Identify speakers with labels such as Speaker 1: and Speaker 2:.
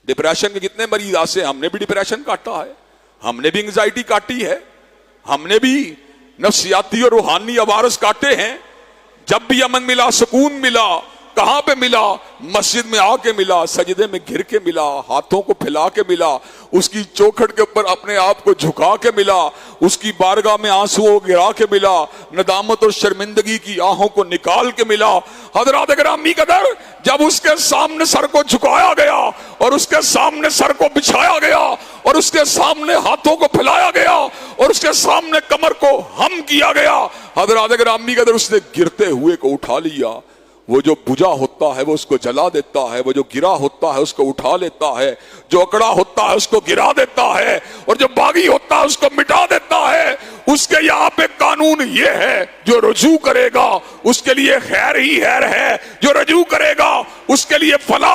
Speaker 1: Depression के कितने मरीज आसे, हमने भी डिप्रेशन काटा है, हमने भी एंग्जाइटी काटी है, हमने भी नफ्सियाती और रूहानी अवारस काटे हैं। जब भी अमन मिला, सुकून मिला, कहां पे मिला? मस्जिद में आके मिला, सजदे में घिर के मिला, हाथों को फैला के मिला, उसकी चौखट के ऊपर अपने आप को झुका के मिला, उसकी बारगाह में आंसुओं गिरा के मिला, नदामत और शर्मिंदगी की आहों को निकाल के मिला। हजरात गिरामी कदर, जब उसके सामने सर को झुकाया गया और उसके सामने सर को बिछाया गया और उसके सामने हाथों को फैलाया गया और उसके सामने कमर को हम किया गया, हजरात गिरामी कदर, उसने गिरते हुए को उठा लिया। वो जो बुझा होता है वो उसको जला देता है, वो जो गिरा होता है उसको उठा लेता है, जो अकड़ा होता है उसको गिरा देता है, और जो बागी होता है उसको मिटा देता है। उसके यहाँ पे कानून ये है, जो रुजू करेगा उसके लिए खैर ही खैर है, जो रुजू करेगा उसके लिए फलाह